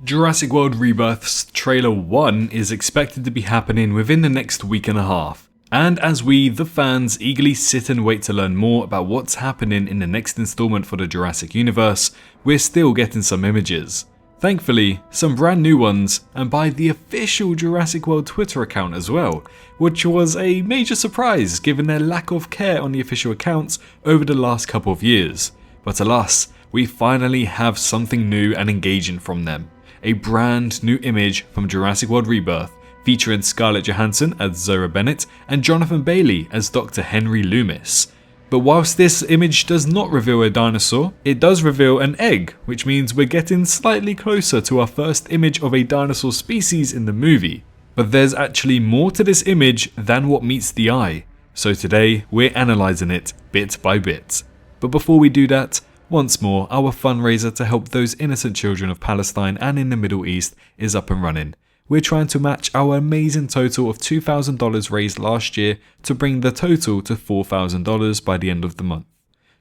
Jurassic World Rebirth's Trailer 1 is expected to be happening within the next week and a half. And as we, the fans, eagerly sit and wait to learn more about what's happening in the next installment for the Jurassic universe, we're still getting some images. Thankfully, some brand new ones, and by the official Jurassic World Twitter account as well, which was a major surprise given their lack of care on the official accounts over the last couple of years. But alas, we finally have something new and engaging from them. A brand new image from Jurassic World Rebirth, featuring Scarlett Johansson as Zora Bennett and Jonathan Bailey as Dr. Henry Loomis. But whilst this image does not reveal a dinosaur, it does reveal an egg, which means we're getting slightly closer to our first image of a dinosaur species in the movie. But there's actually more to this image than what meets the eye, so today we're analysing it bit by bit. But before we do that, once more, our fundraiser to help those innocent children of Palestine and in the Middle East is up and running. We're trying to match our amazing total of $2,000 raised last year to bring the total to $4,000 by the end of the month.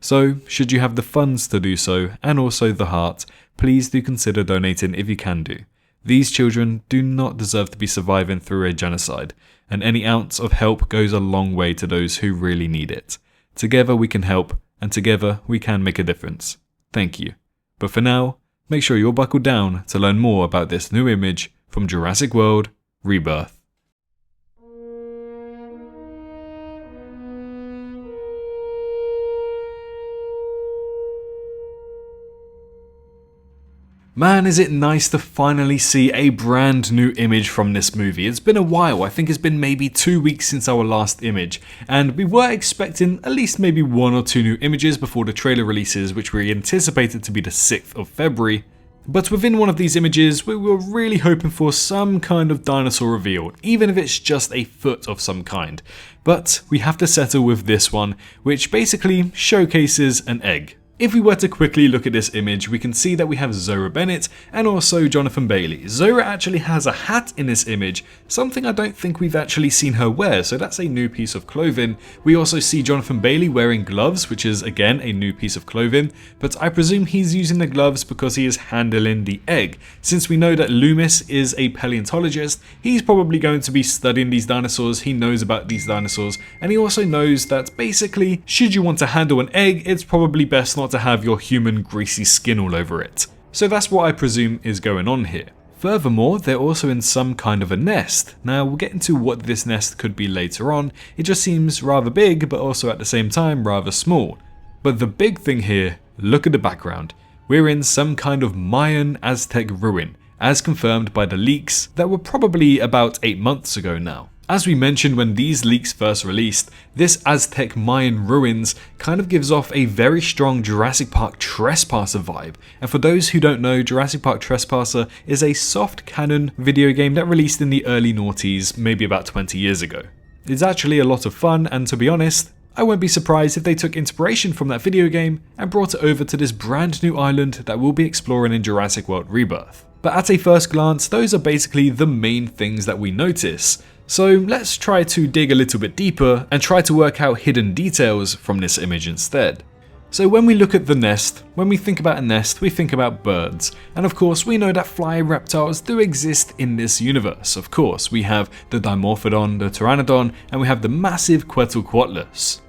So, should you have the funds to do so, and also the heart, please do consider donating if you can do. These children do not deserve to be surviving through a genocide, and any ounce of help goes a long way to those who really need it. Together we can help, and together we can make a difference. Thank you. But for now, make sure you're buckled down to learn more about this new image from Jurassic World Rebirth. Man, is it nice to finally see a brand new image from this movie. It's been a while, I think it's been maybe 2 weeks since our last image, and we were expecting at least maybe 1 or 2 new images before the trailer releases, which we anticipated to be the 6th of February. But within one of these images, we were really hoping for some kind of dinosaur revealed, even if it's just a foot of some kind. But we have to settle with this one, which basically showcases an egg. If we were to quickly look at this image, we can see that we have Zora Bennett and also Jonathan Bailey. Zora actually has a hat in this image, something I don't think we've actually seen her wear, so that's a new piece of clothing. We also see Jonathan Bailey wearing gloves, which is again a new piece of clothing, but I presume he's using the gloves because he is handling the egg. Since we know that Loomis is a paleontologist, he's probably going to be studying these dinosaurs, he knows about these dinosaurs, and he also knows that basically, should you want to handle an egg, it's probably best not to have your human greasy skin all over it. So that's what I presume is going on here. Furthermore, they're also in some kind of a nest. Now we'll get into what this nest could be later on. It just seems rather big, but also at the same time rather small. But the big thing here, look at the background. We're in some kind of Mayan Aztec ruin, as confirmed by the leaks that were probably about 8 months ago now. As we mentioned when these leaks first released, this Aztec Mayan ruins kind of gives off a very strong Jurassic Park Trespasser vibe. And for those who don't know, Jurassic Park Trespasser is a soft canon video game that released in the early noughties, maybe about 20 years ago. It's actually a lot of fun, and to be honest, I won't be surprised if they took inspiration from that video game and brought it over to this brand new island that we'll be exploring in Jurassic World Rebirth. But at a first glance, those are basically the main things that we notice. So let's try to dig a little bit deeper and try to work out hidden details from this image instead. So when we look at the nest, when we think about a nest, we think about birds. And of course, we know that flying reptiles do exist in this universe. Of course, we have the Dimorphodon, the Pteranodon, and we have the massive Quetzalcoatlus.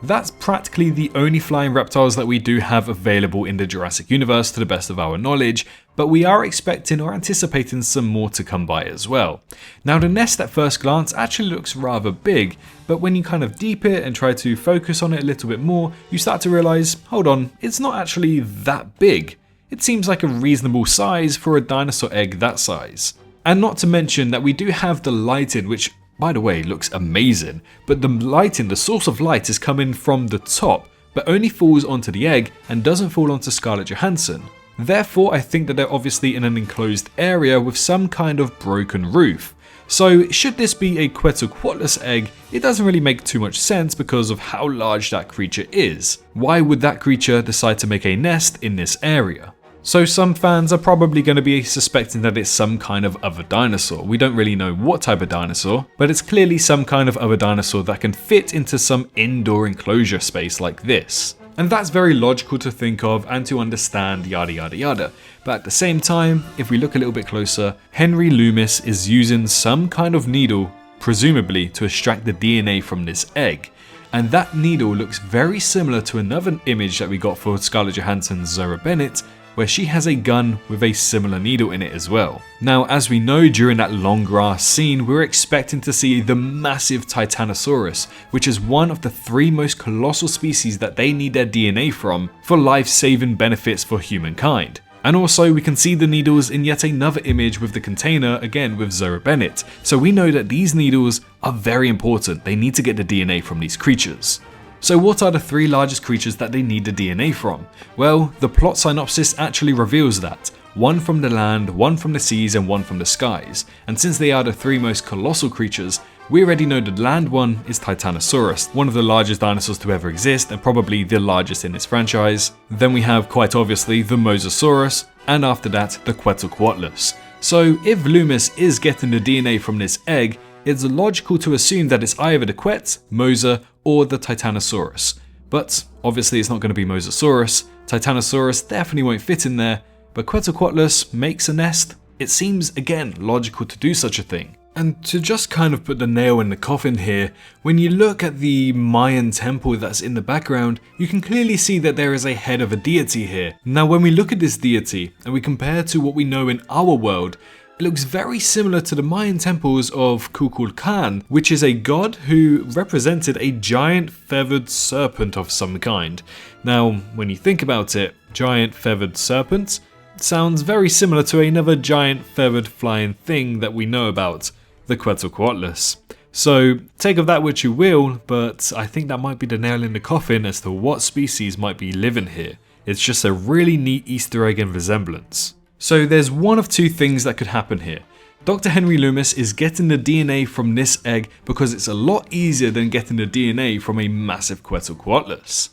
That's practically the only flying reptiles that we do have available in the Jurassic universe to the best of our knowledge, but we are expecting or anticipating some more to come by as well. Now the nest at first glance actually looks rather big, but when you kind of deep it and try to focus on it a little bit more, you start to realize, hold on, it's not actually that big. It seems like a reasonable size for a dinosaur egg that size. And not to mention that we do have the lighting, which by the way, looks amazing, but the lighting, the source of light is coming from the top, but only falls onto the egg and doesn't fall onto Scarlett Johansson. Therefore, I think that they're obviously in an enclosed area with some kind of broken roof. So should this be a Quetzalcoatlus egg, it doesn't really make too much sense because of how large that creature is. Why would that creature decide to make a nest in this area? So some fans are probably going to be suspecting that it's some kind of other dinosaur. We don't really know what type of dinosaur, but it's clearly some kind of other dinosaur that can fit into some indoor enclosure space like this. And that's very logical to think of and to understand, yada yada yada. But at the same time, if we look a little bit closer, Henry Loomis is using some kind of needle, presumably to extract the DNA from this egg. And that needle looks very similar to another image that we got for Scarlett Johansson's Zoe Bennett, where she has a gun with a similar needle in it as well. Now, as we know, during that long grass scene, we're expecting to see the massive Titanosaurus, which is one of the 3 most colossal species that they need their DNA from for life-saving benefits for humankind. And also, we can see the needles in yet another image with the container, again with Zoe Bennett. So we know that these needles are very important. They need to get the DNA from these creatures. So what are the 3 largest creatures that they need the DNA from? Well, the plot synopsis actually reveals that. 1 from the land, 1 from the seas, and 1 from the skies. And since they are the 3 most colossal creatures, we already know the land one is Titanosaurus, one of the largest dinosaurs to ever exist and probably the largest in this franchise. Then we have, quite obviously, the Mosasaurus, and after that, the Quetzalcoatlus. So if Loomis is getting the DNA from this egg, it's logical to assume that it's either the Quetz, Mosa, or the Titanosaurus. But obviously it's not going to be Mosasaurus, Titanosaurus definitely won't fit in there, but Quetzalcoatlus makes a nest. It seems, again, logical to do such a thing. And to just kind of put the nail in the coffin here, when you look at the Mayan temple that's in the background, you can clearly see that there is a head of a deity here. Now when we look at this deity and we compare to what we know in our world, it looks very similar to the Mayan temples of Kukulkan, which is a god who represented a giant feathered serpent of some kind. Now, when you think about it, giant feathered serpent sounds very similar to another giant feathered flying thing that we know about, the Quetzalcoatlus. So take of that what you will, but I think that might be the nail in the coffin as to what species might be living here. It's just a really neat Easter egg and resemblance. So there's one of 2 things that could happen here. Dr. Henry Loomis is getting the DNA from this egg because it's a lot easier than getting the DNA from a massive Quetzalcoatlus.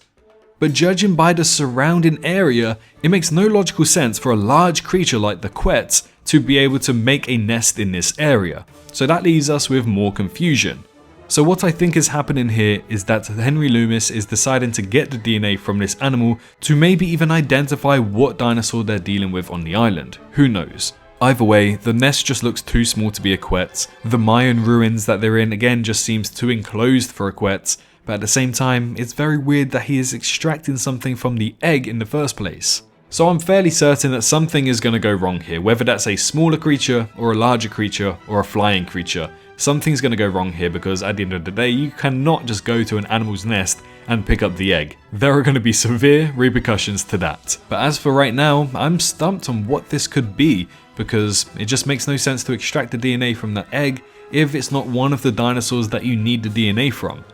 But judging by the surrounding area, it makes no logical sense for a large creature like the Quetz to be able to make a nest in this area. So that leaves us with more confusion. So what I think is happening here is that Henry Loomis is deciding to get the DNA from this animal to maybe even identify what dinosaur they're dealing with on the island. Who knows? Either way, the nest just looks too small to be a Quetz. The Mayan ruins that they're in again just seems too enclosed for a Quetz. But at the same time, it's very weird that he is extracting something from the egg in the first place. So I'm fairly certain that something is going to go wrong here, whether that's a smaller creature or a larger creature or a flying creature. Something's going to go wrong here because at the end of the day, you cannot just go to an animal's nest and pick up the egg. There are going to be severe repercussions to that. But as for right now, I'm stumped on what this could be because it just makes no sense to extract the DNA from that egg if it's not one of the dinosaurs that you need the DNA from.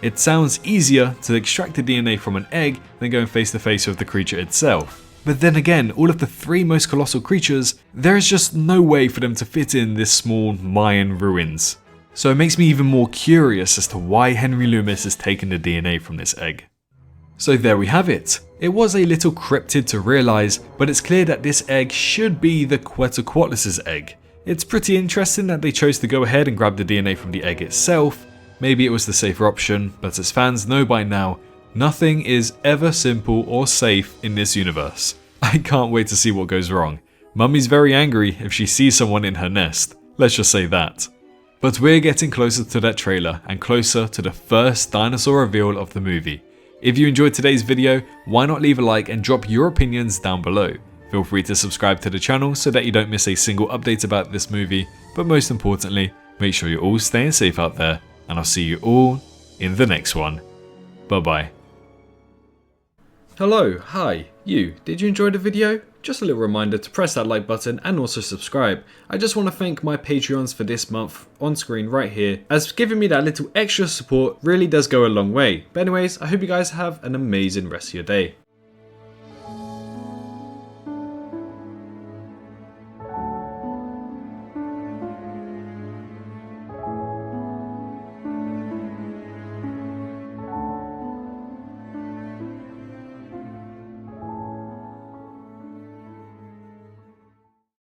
It sounds easier to extract the DNA from an egg than going face to face with the creature itself. But then again, all of the 3 most colossal creatures, there is just no way for them to fit in this small Mayan ruins. So it makes me even more curious as to why Henry Loomis is taking the DNA from this egg. So there we have it. It was a little cryptid to realise, but it's clear that this egg should be the Quetzalcoatlus' egg. It's pretty interesting that they chose to go ahead and grab the DNA from the egg itself. Maybe it was the safer option, but as fans know by now, nothing is ever simple or safe in this universe. I can't wait to see what goes wrong. Mummy's very angry if she sees someone in her nest. Let's just say that. But we're getting closer to that trailer and closer to the first dinosaur reveal of the movie. If you enjoyed today's video, why not leave a like and drop your opinions down below. Feel free to subscribe to the channel so that you don't miss a single update about this movie, but most importantly, make sure you're all staying safe out there, and I'll see you all in the next one. Bye bye. Hello, hi, you. Did you enjoy the video? Just a little reminder to press that like button and also subscribe. I just want to thank my Patreons for this month on screen right here, as giving me that little extra support really does go a long way. But anyways, I hope you guys have an amazing rest of your day.